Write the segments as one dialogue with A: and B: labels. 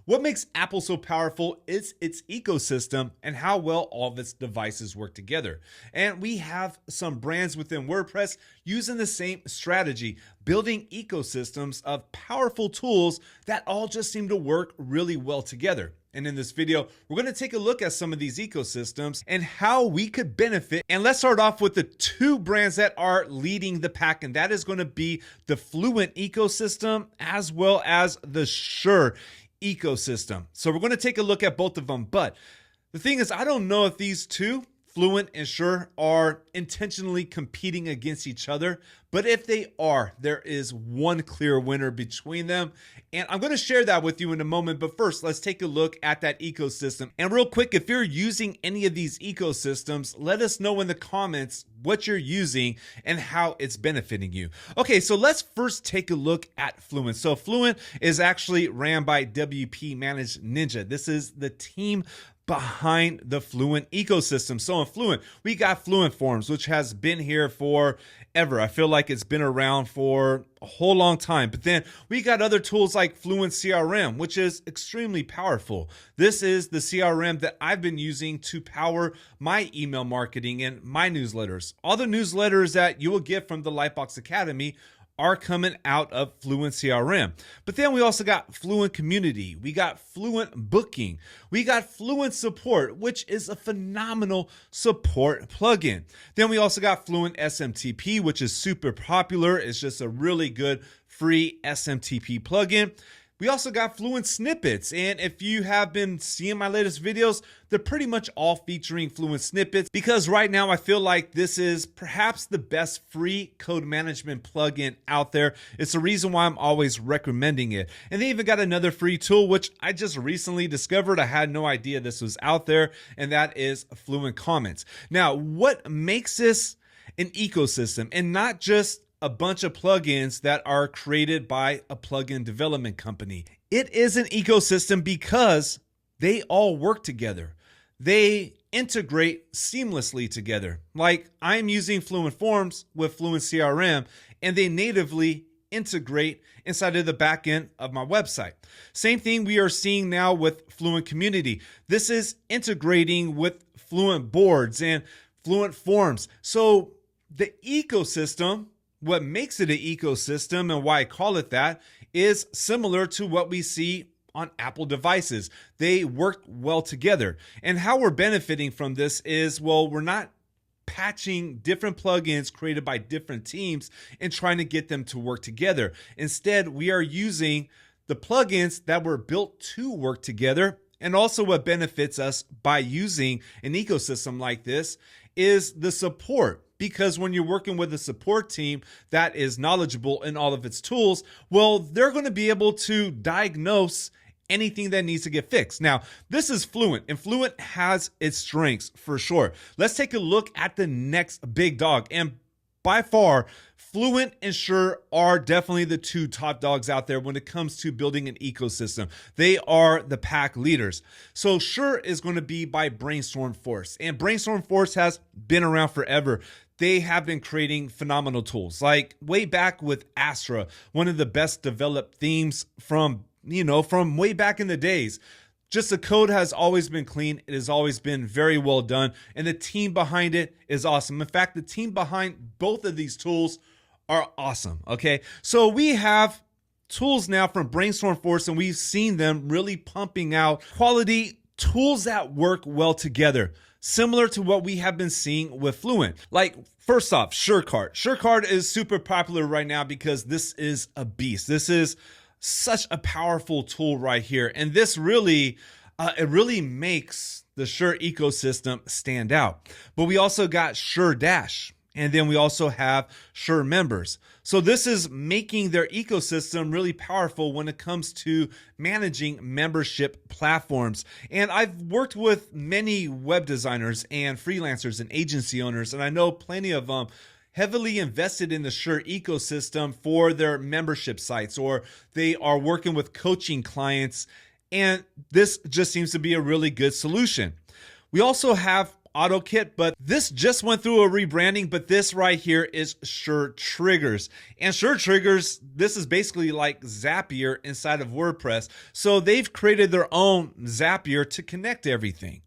A: What makes Apple so powerful is its ecosystem and how well all of its devices work together. And we have some brands within WordPress using the same strategy, building ecosystems of powerful tools that all just seem to work really well together. And in this video, we're going to take a look at some of these ecosystems and how we could benefit. And let's start off with the two brands that are leading the pack, and that is going to be the Fluent ecosystem as well as the Sure ecosystem. So we're going to take a look at both of them. But the thing is, I don't know if these two, Fluent and Sure, are intentionally competing against each other. But if they are, there is one clear winner between them. And I'm going to share that with you in a moment. But first, let's take a look at that ecosystem. And real quick, if you're using any of these ecosystems, let us know in the comments what you're using and how it's benefiting you. Okay, so let's first take a look at Fluent. So Fluent is actually ran by WP Managed Ninja. This is the team behind the Fluent ecosystem. So in Fluent, we got Fluent Forms, which has been here for ever. I feel like it's been around for a whole long time. But then we got other tools like Fluent CRM, which is extremely powerful. This is the CRM that I've been using to power my email marketing and my newsletters. All the newsletters that you will get from the Lytbox Academy are coming out of Fluent CRM. But then we also got Fluent Community. We got Fluent Booking. We got Fluent Support, which is a phenomenal support plugin. Then we also got Fluent SMTP, which is super popular. It's just a really good free SMTP plugin. We also got Fluent Snippets, and if you have been seeing my latest videos, they're pretty much all featuring Fluent Snippets because right now I feel like this is perhaps the best free code management plugin out there. It's the reason why I'm always recommending it. And they even got another free tool, which I just recently discovered. I had no idea this was out there, and that is Fluent Comments. Now, what makes this an ecosystem and not just a bunch of plugins that are created by a plugin development company? It is an ecosystem because they all work together. They integrate seamlessly together. Like I'm using Fluent Forms with Fluent CRM, and they natively integrate inside of the back end of my website. Same thing we are seeing now with Fluent Community. This is integrating with Fluent Boards and Fluent Forms. So the ecosystem, what makes it an ecosystem and why I call it that, is similar to what we see on Apple devices. They work well together. And how we're benefiting from this is, well, we're not patching different plugins created by different teams and trying to get them to work together. Instead, we are using the plugins that were built to work together. And also what benefits us by using an ecosystem like this is the support. Because when you're working with a support team that is knowledgeable in all of its tools, well, they're going to be able to diagnose anything that needs to get fixed. Now, this is Fluent, and Fluent has its strengths for sure. Let's take a look at the next big dog. And by far, Fluent and Sure are definitely the two top dogs out there when it comes to building an ecosystem. They are the pack leaders. So Sure is going to be by Brainstorm Force. And Brainstorm Force has been around forever. They have been creating phenomenal tools. Like way back with Astra, one of the best developed themes from way back in the days. Just the code has always been clean. It has always been very well done. And the team behind it is awesome. In fact, the team behind both of these tools are awesome. Okay. So we have tools now from Brainstorm Force, and we've seen them really pumping out quality tools that work well together, similar to what we have been seeing with Fluent. Like, first off, SureCard. SureCard is super popular right now because this is a beast. This is such a powerful tool right here. And this really, it really makes the Sure ecosystem stand out. But we also got Sure Dash. And then we also have Sure Members. So this is making their ecosystem really powerful when it comes to managing membership platforms. And I've worked with many web designers and freelancers and agency owners, and I know plenty of them heavily invested in the Sure ecosystem for their membership sites, or they are working with coaching clients. And this just seems to be a really good solution. We also have AutoKit, but this just went through a rebranding, but this right here is Sure Triggers. And Sure Triggers, this is basically like Zapier inside of WordPress. So they've created their own Zapier to connect everything.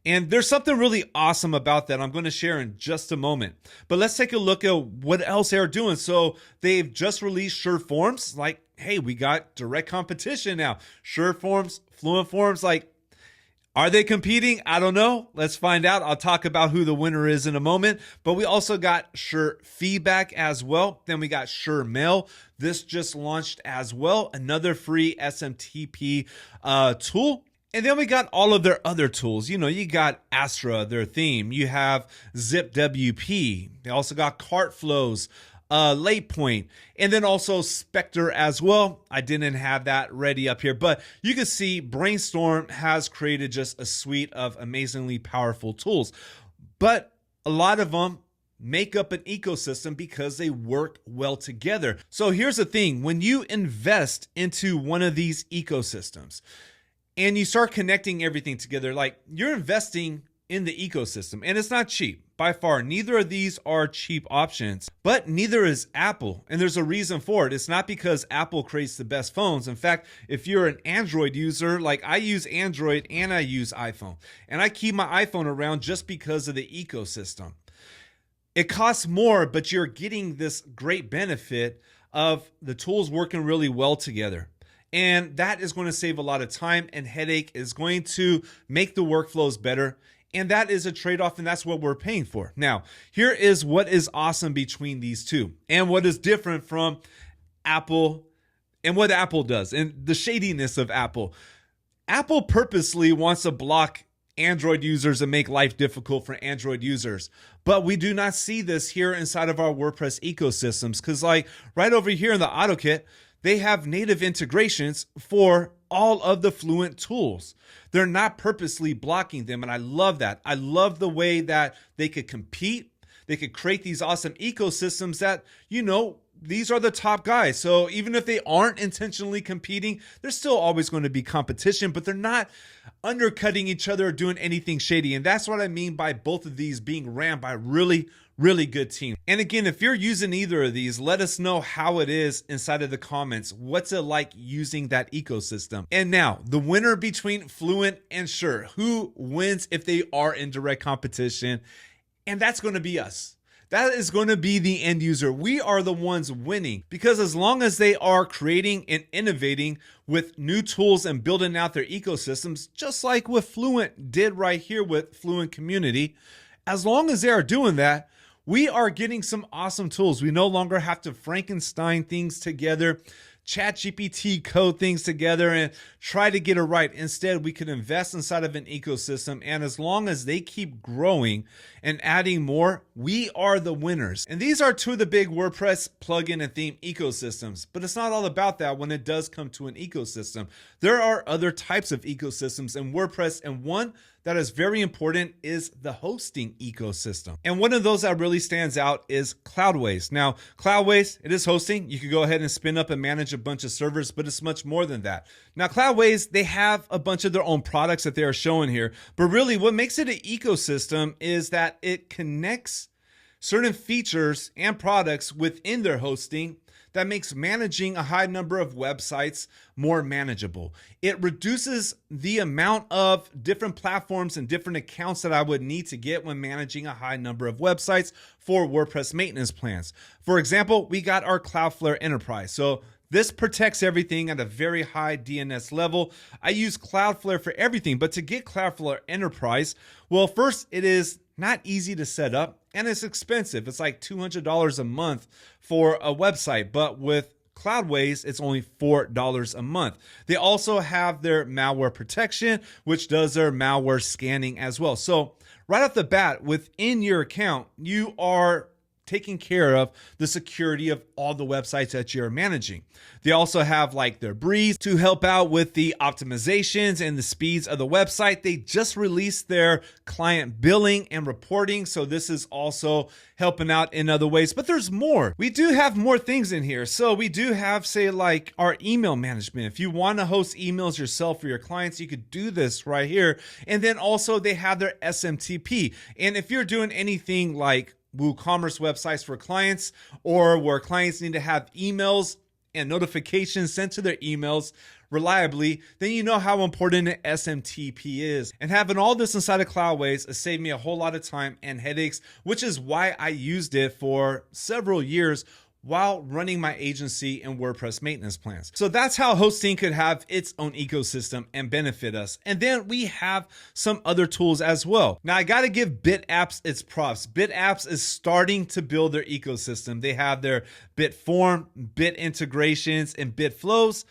A: And there's something really awesome about that I'm going to share in just a moment. But let's take a look at what else they're doing. So they've just released Sure Forms. Like, hey, we got direct competition now. Sure Forms, Fluent Forms, like, are they competing? I don't know. Let's find out. I'll talk about who the winner is in a moment. But we also got Sure Feedback as well. Then we got Sure Mail. This just launched as well. Another free SMTP tool. And then we got all of their other tools. You know, you got Astra, their theme. You have ZipWP. They also got Cart Flows, LatePoint, and then also Spectre as well. I didn't have that ready up here, but you can see Brainstorm has created just a suite of amazingly powerful tools. But a lot of them make up an ecosystem because they work well together. So here's the thing. When you invest into one of these ecosystems, and you start connecting everything together, like you're investing in the ecosystem, and it's not cheap. By far, neither of these are cheap options, but neither is Apple. And there's a reason for it. It's not because Apple creates the best phones. In fact, if you're an Android user, like I use Android and I use iPhone, and I keep my iPhone around just because of the ecosystem. It costs more, but you're getting this great benefit of the tools working really well together. And that is going to save a lot of time and headache, is going to make the workflows better. And that is a trade-off, and that's what we're paying for. Now, here is what is awesome between these two and what is different from Apple and what Apple does and the shadiness of Apple. Apple purposely wants to block Android users and make life difficult for Android users. But we do not see this here inside of our WordPress ecosystems, because like right over here in the AutoKit, they have native integrations for all of the Fluent tools. They're not purposely blocking them, and I love that. I love the way that they could compete. They could create these awesome ecosystems that, you know, these are the top guys. So even if they aren't intentionally competing, there's still always going to be competition, but they're not undercutting each other or doing anything shady. And that's what I mean by both of these being ran by really good team. And again, if you're using either of these, let us know how it is inside of the comments. What's it like using that ecosystem? And now, the winner between Fluent and Sure. Who wins if they are in direct competition? And that's going to be us. That is going to be the end user. We are the ones winning, because as long as they are creating and innovating with new tools and building out their ecosystems, just like what Fluent did right here with Fluent Community, as long as they are doing that, we are getting some awesome tools. We no longer have to Frankenstein things together, ChatGPT code things together and try to get it right. Instead, we can invest inside of an ecosystem, and as long as they keep growing and adding more, we are the winners. And these are two of the big WordPress plugin and theme ecosystems, but it's not all about that when it does come to an ecosystem. There are other types of ecosystems in WordPress, and one that is very important is the hosting ecosystem. And one of those that really stands out is Cloudways. Now, Cloudways, it is hosting. You can go ahead and spin up and manage a bunch of servers, but it's much more than that. Now, Cloudways, they have a bunch of their own products that they are showing here, but really what makes it an ecosystem is that it connects certain features and products within their hosting that makes managing a high number of websites more manageable. It reduces the amount of different platforms and different accounts that I would need to get when managing a high number of websites for WordPress maintenance plans. For example, we got our Cloudflare Enterprise. So this protects everything at a very high DNS level. I use Cloudflare for everything, but to get Cloudflare Enterprise, well, first, it is not easy to set up, and it's expensive. It's like $200 a month for a website, but with Cloudways, it's only $4 a month. They also have their malware protection, which does their malware scanning as well. So right off the bat, within your account, you are taking care of the security of all the websites that you're managing. They also have like their Breeze to help out with the optimizations and the speeds of the website. They just released their client billing and reporting, so this is also helping out in other ways. But there's more. We do have more things in here. So we do have, say, like our email management. If you want to host emails yourself for your clients, you could do this right here. And then also they have their SMTP. And if you're doing anything like WooCommerce websites for clients, or where clients need to have emails and notifications sent to their emails reliably, then you know how important an SMTP is. And having all this inside of Cloudways has saved me a whole lot of time and headaches, which is why I used it for several years while running my agency and WordPress maintenance plans. So that's how hosting could have its own ecosystem and benefit us. And then we have some other tools as well. Now I gotta give BitApps its props. BitApps is starting to build their ecosystem. They have their Bitform, Bit integrations, and Bitflows.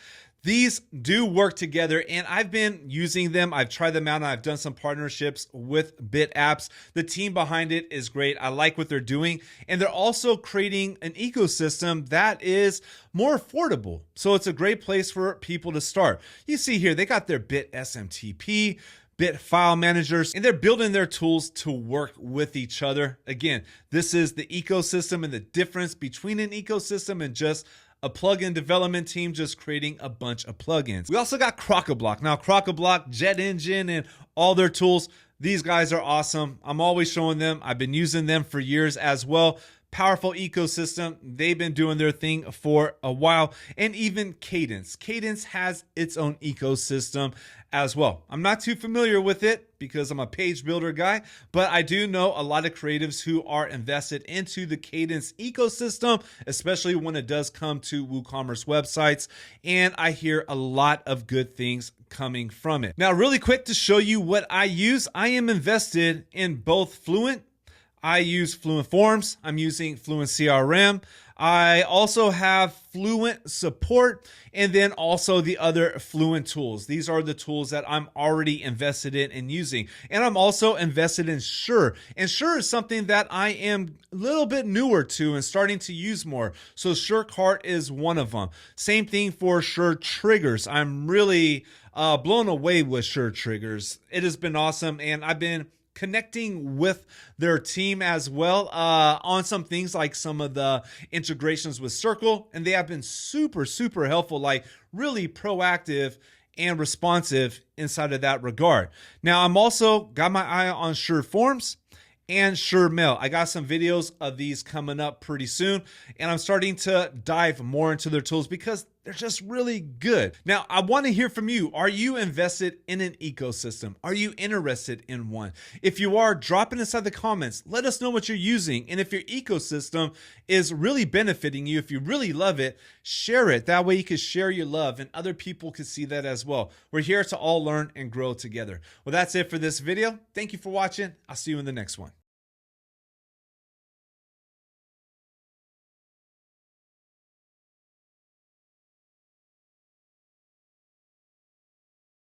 A: These do work together, and I've been using them. I've tried them out, and I've done some partnerships with BitApps. The team behind it is great. I like what they're doing, and they're also creating an ecosystem that is more affordable. So it's a great place for people to start. You see here, they got their Bit SMTP, Bit file managers, and they're building their tools to work with each other. Again, this is the ecosystem and the difference between an ecosystem and just a plugin development team just creating a bunch of plugins. We also got Crocoblock. Now, Crocoblock, Jet Engine, and all their tools, these guys are awesome. I'm always showing them. I've been using them for years as well. Powerful ecosystem. They've been doing their thing for a while. And even Cadence. Cadence has its own ecosystem as well. I'm not too familiar with it because I'm a page builder guy, but I do know a lot of creatives who are invested into the Cadence ecosystem, especially when it does come to WooCommerce websites. And I hear a lot of good things coming from it. Now, really quick to show you what I use. I am invested in both Fluent. I use Fluent Forms. I'm using Fluent CRM. I also have Fluent support, and then also the other Fluent tools. These are the tools that I'm already invested in and using. And I'm also invested in Sure. And Sure is something that I am a little bit newer to and starting to use more. So SureCart is one of them. Same thing for Sure Triggers. I'm really blown away with Sure Triggers. It has been awesome, and I've been connecting with their team as well on some things like some of the integrations with Circle, and they have been super helpful, like really proactive and responsive inside of that regard. Now, I'm also got my eye on Sure Forms and Sure Mail. I got some videos of these coming up pretty soon, and I'm starting to dive more into their tools because they're just really good. Now, I want to hear from you. Are you invested in an ecosystem? Are you interested in one? If you are, drop it inside the comments. Let us know what you're using. And if your ecosystem is really benefiting you, if you really love it, share it. That way you can share your love and other people can see that as well. We're here to all learn and grow together. Well, that's it for this video. Thank you for watching. I'll see you in the next one.